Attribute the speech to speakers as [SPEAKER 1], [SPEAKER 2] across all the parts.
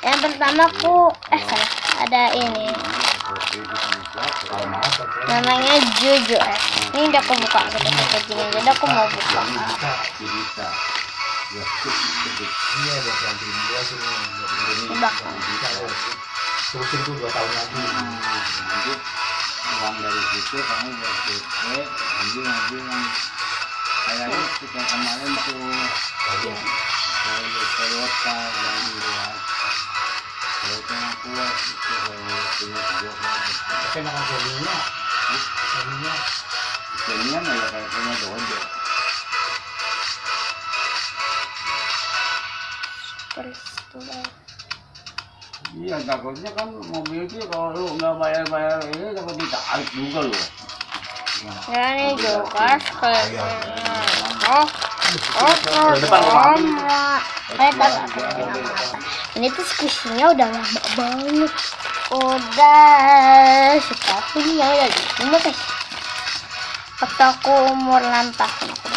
[SPEAKER 1] Yang pertama ada ini namanya Jojo. Ini udah aku buka gitu packagingnya, jadi aku mau buka.
[SPEAKER 2] Terus itu 2 tahun lagi. Uang dari situ kamu buat DP, nanti kayaknya kita kemarin tuh dari Toyota yang luas. Toyota yang kuat itu punya tapi makan jadinya ya kayaknya dojo. Iya, takutnya kan mobil itu kalau lu nggak bayar ini takut ditarik juga lu.
[SPEAKER 1] Ya ini juga ini tuh squishy-nya udah lama banget, udah setahunnya udah gitu guys. Waktu aku umur 6 tahun aku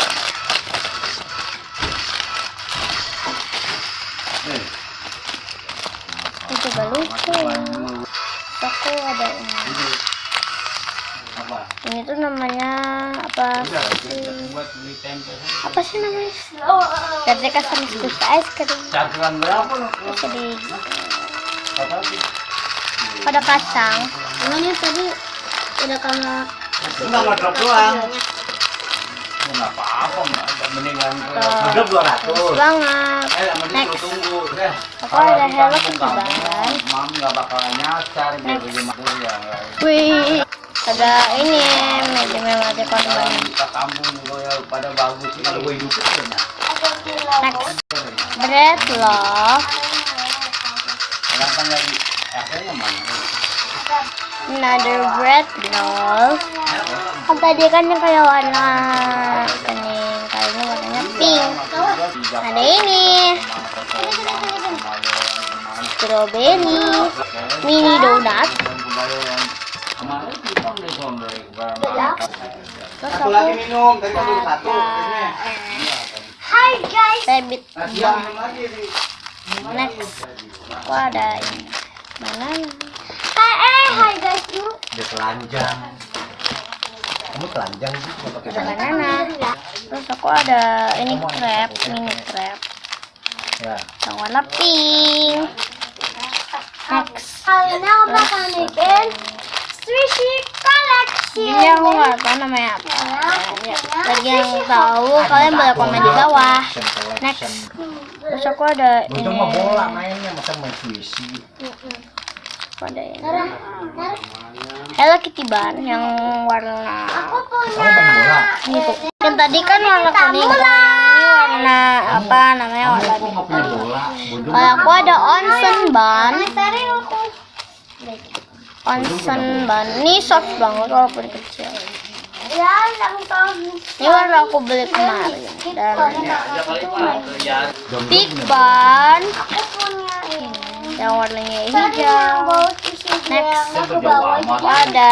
[SPEAKER 1] ini juga lucu. Aku ada ini. Ini tuh namanya apa sih namanya? Dari custom squishy ice cream.
[SPEAKER 2] Cakaran berapa lo?
[SPEAKER 1] Ada kacang. Ini tadi udah karena
[SPEAKER 2] enggak ngedrop doang. Enggak apa-apa, mendingan ngedrop 200.
[SPEAKER 1] Banget.
[SPEAKER 2] Next. Tunggu deh.
[SPEAKER 1] Aku ada hello ketiban.
[SPEAKER 2] Mam enggak bakalan nyasar biar bagaimana ya.
[SPEAKER 1] Wih, ada ini meja korban.
[SPEAKER 2] Kita kampung juga ya pada bagus sih kalau gue hidupin ya.
[SPEAKER 1] Next, bread love.
[SPEAKER 2] Kenapa lagi? Akhirnya mana?
[SPEAKER 1] Another bread love. Kan tadi kan yang kayak warna kuning, kali ini warnanya pink. Ada ini strawberry mini donut. Terus
[SPEAKER 2] Satu lagi minum, tadi baru 1.
[SPEAKER 1] Hai guys, rabbit
[SPEAKER 2] Siang minum lagi.
[SPEAKER 1] next. Aku ada ini banana. Hai guys, yuk.
[SPEAKER 2] Dia telanjang. Kamu telanjang sih kalau pakai
[SPEAKER 1] Ada banana. Terus aku ada ini crab, mini crab
[SPEAKER 2] ya.
[SPEAKER 1] yang warna pink. Next.
[SPEAKER 3] Kali ini aku bakal bikin squishy collection.
[SPEAKER 1] Ini aku nggak tahu namanya apa. Bagi yang tahu kalian boleh komen di bawah. Next. Terus aku ada ini.
[SPEAKER 2] Untung mah bola mainnya, masa main squishy.
[SPEAKER 1] Aku ada ini. Hello Kitty Ban yang warna
[SPEAKER 3] Aku punya.
[SPEAKER 2] Kamu main bola?
[SPEAKER 1] gitu. Yang tadi kan warna kuning, ini warna apa namanya warna
[SPEAKER 2] Kamu nggak punya bola? Bodoh.
[SPEAKER 1] kalau aku ada onsen ban.
[SPEAKER 3] Tadi aku.
[SPEAKER 1] Onsen ban. Ini soft banget walaupun kecil.
[SPEAKER 3] Ya, yang tahu.
[SPEAKER 1] Ini baru aku beli kemarin. Dan
[SPEAKER 2] Jomblo
[SPEAKER 1] big
[SPEAKER 2] punya bola.
[SPEAKER 1] ban
[SPEAKER 3] Aku punya ini.
[SPEAKER 1] yang warnanya
[SPEAKER 3] Tadi yang
[SPEAKER 1] hijau.
[SPEAKER 3] bawa squishy
[SPEAKER 1] Next.
[SPEAKER 3] aku bawa
[SPEAKER 1] Aku ada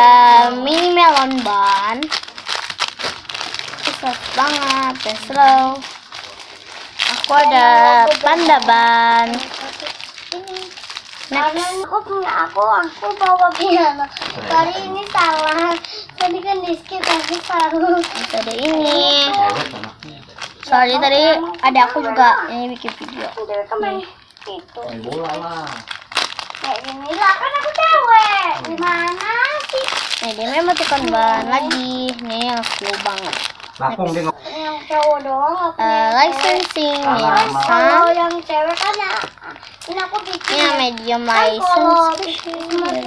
[SPEAKER 1] mini melon ban. Ini soft banget, dan slow. Aku ada panda ban.
[SPEAKER 3] Karena
[SPEAKER 1] Next.
[SPEAKER 3] aku punya aku bawa piano. Tadi ini salah. Tadi kan Rizky tadi salah.
[SPEAKER 1] Ada ini.
[SPEAKER 2] Cewek anaknya.
[SPEAKER 1] Sorry tadi ada aku juga ini bikin video.
[SPEAKER 3] Udah kemarin itu.
[SPEAKER 2] Main bola lah.
[SPEAKER 3] Kayak gini lah kan aku cewek. Gimana sih?
[SPEAKER 1] Nih dia emoticon ban lagi. Nih yang slow banget.
[SPEAKER 2] Bakung dia nggak.
[SPEAKER 3] Yang cowok doang aku.
[SPEAKER 1] Licensing
[SPEAKER 3] Kalau
[SPEAKER 1] Nissan.
[SPEAKER 3] yang cewek kan ya. Ini aku bikin.
[SPEAKER 1] Ini yang medium
[SPEAKER 3] Kan kalau
[SPEAKER 1] license.
[SPEAKER 3] bikin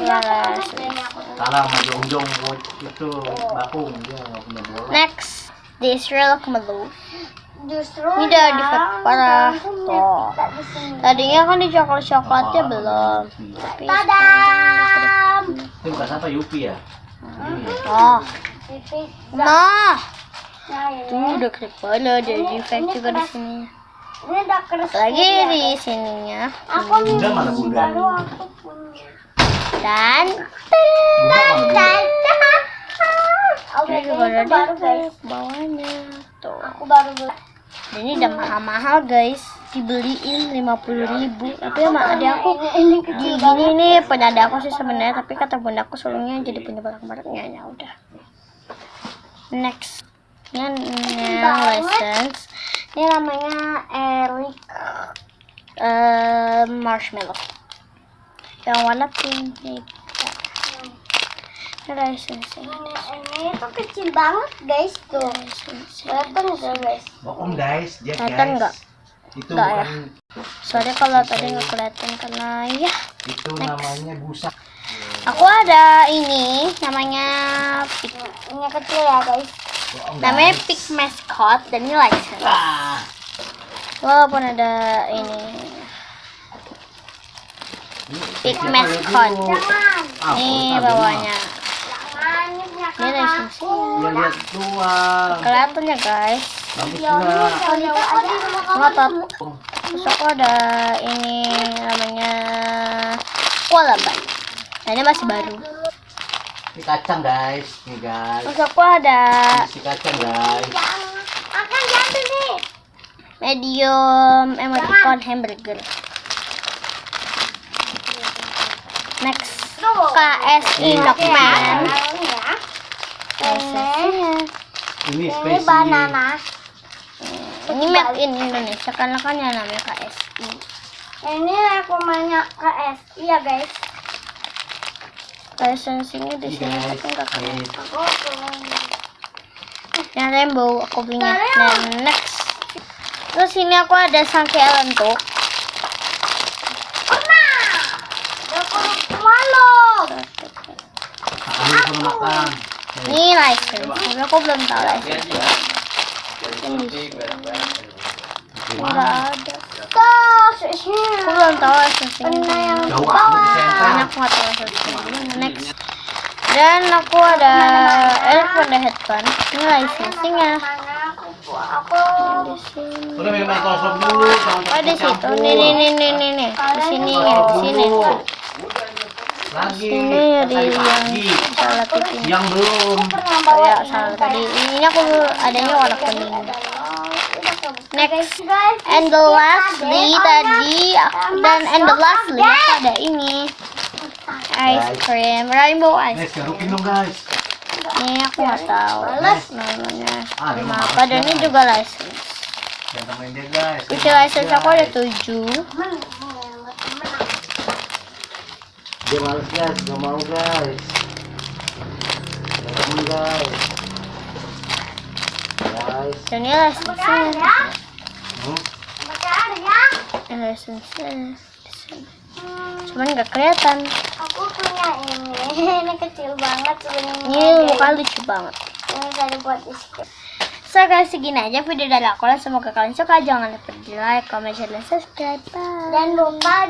[SPEAKER 3] aku.
[SPEAKER 2] Salah sama Jongjong buat itu bakung dia nggak punya bola.
[SPEAKER 1] Next, the Israel Kemelu.
[SPEAKER 3] Justru
[SPEAKER 1] Ini udah defect parah. Tuh. Tadinya kan di coklatnya belum. Tapi
[SPEAKER 3] Tadam.
[SPEAKER 2] Itu bukan apa Yupi ya?
[SPEAKER 1] oh,
[SPEAKER 3] Pipi.
[SPEAKER 1] nah,
[SPEAKER 3] Nah, ini.
[SPEAKER 1] tuh udah klik banget ada defect juga di sini.
[SPEAKER 3] Ini udah keras.
[SPEAKER 1] Lagi di sininya.
[SPEAKER 3] Aku
[SPEAKER 2] Bunda mana bunda?
[SPEAKER 3] baru aku punya.
[SPEAKER 1] Dan
[SPEAKER 2] Bunda mana bunda?
[SPEAKER 3] Oke,
[SPEAKER 1] ini juga ada
[SPEAKER 3] itu baru guys.
[SPEAKER 1] defect bawahnya. Tuh.
[SPEAKER 3] Aku baru beli.
[SPEAKER 1] Ini udah mahal-mahal guys. dibeliin 50.000, tapi sama adik aku gini nih punya adik aku sih sebenarnya, tapi kata bunda aku sulungnya jadi punya barang-barangnya. Ya udah, next license ini namanya Eric Marshmallow yang warna pink nih. License
[SPEAKER 3] Ini tuh kecil banget guys tuh. Kelihatan nggak guys?
[SPEAKER 2] Bohong guys, dia
[SPEAKER 1] Kelihatan nggak?
[SPEAKER 2] Itu
[SPEAKER 1] Nggak ya?
[SPEAKER 2] bukan,
[SPEAKER 1] Sorry kalau tadi nggak kelihatan karena ya.
[SPEAKER 2] itu namanya busak.
[SPEAKER 1] Aku ada ini namanya Pig.
[SPEAKER 3] Ini kecil ya guys.
[SPEAKER 2] Bohong,
[SPEAKER 1] Namanya
[SPEAKER 2] guys.
[SPEAKER 1] Pig Mascot dan ini license.
[SPEAKER 2] Ah,
[SPEAKER 1] Walaupun ada ini Pig
[SPEAKER 2] siapa
[SPEAKER 1] Mascot.
[SPEAKER 2] dulu? Ah,
[SPEAKER 1] Ini
[SPEAKER 2] boleh,
[SPEAKER 1] bawahnya.
[SPEAKER 3] Jangan, ini punya
[SPEAKER 1] Ini license-nya.
[SPEAKER 2] Ya lihat doang.
[SPEAKER 1] Kelihatan ya guys.
[SPEAKER 2] Bagus
[SPEAKER 3] Ya udah,
[SPEAKER 2] nggak?
[SPEAKER 3] kalau kita kok di rumah kamu.
[SPEAKER 1] Ngotot. Terus aku ada ini namanya Koala Bun. Nah, ini masih baru.
[SPEAKER 2] Ini kacang guys, nih guys.
[SPEAKER 1] Terus aku ada
[SPEAKER 2] Ini kacang guys.
[SPEAKER 3] Akan jatuh nih.
[SPEAKER 1] medium emoticon hamburger. Next, KSI Milkman.
[SPEAKER 2] Ini
[SPEAKER 3] Ini
[SPEAKER 2] spesies.
[SPEAKER 3] banana.
[SPEAKER 1] Ini made in Indonesia karena kan yang namanya KSI.
[SPEAKER 3] Ini rekomennya KSI ya guys.
[SPEAKER 1] Licensingnya di
[SPEAKER 2] Ini
[SPEAKER 1] sini
[SPEAKER 2] guys.
[SPEAKER 1] tapi nggak kelihatan.
[SPEAKER 2] Ini
[SPEAKER 3] Aku pengen.
[SPEAKER 1] Yang rainbow aku punya. Dan next, terus ini aku ada Sangke Elentuk.
[SPEAKER 3] Malu.
[SPEAKER 2] Ini pernah makan.
[SPEAKER 1] Ini license, tapi aku belum tahu license. Nggak ada. Aku belum tahu license-nya.
[SPEAKER 2] Jauh banget di
[SPEAKER 1] Karena
[SPEAKER 2] center.
[SPEAKER 1] aku nggak tahu license-nya. Next. Dan aku ada earphone dan headphone. Ini licensingnya.
[SPEAKER 3] Aku
[SPEAKER 1] Di sini.
[SPEAKER 2] Udah minum air kosong dulu.
[SPEAKER 1] Oh di situ. Nih. Di sini ya, di sini.
[SPEAKER 2] Lagi.
[SPEAKER 1] Ini ya di
[SPEAKER 2] Tadi
[SPEAKER 1] yang
[SPEAKER 2] pagi.
[SPEAKER 1] salah titik.
[SPEAKER 2] Yang belum.
[SPEAKER 3] pernah
[SPEAKER 1] Oh
[SPEAKER 3] bawa
[SPEAKER 1] ya salah tadi. Ini aku adanya warna kuning. Next. And the lastly tadi and the lastly aku ada ini ice cream rainbow ice
[SPEAKER 2] Guys,
[SPEAKER 1] cream.
[SPEAKER 2] garupin dong guys.
[SPEAKER 1] Ini aku nggak tahu namanya
[SPEAKER 2] Ah, ini
[SPEAKER 1] apa, dan ini juga license.
[SPEAKER 2] Jangan temuin dia guys.
[SPEAKER 1] Isi license aku ada 7.
[SPEAKER 2] Dia males guys, gak mau guys. Gak temen guys. Guys.
[SPEAKER 1] Dan ini license-nya.
[SPEAKER 2] Hmm?
[SPEAKER 1] Ini license-nya di sini. Cuman nggak kelihatan.
[SPEAKER 3] Aku punya ini. Ini kecil banget sebenarnya.
[SPEAKER 1] Ini muka lucu banget.
[SPEAKER 3] Ini tadi buat escape.
[SPEAKER 1] So guys, segini aja video dari aku. Semoga kalian suka. Jangan lupa di like, comment, share, dan subscribe. Bye.
[SPEAKER 3] Dan lupa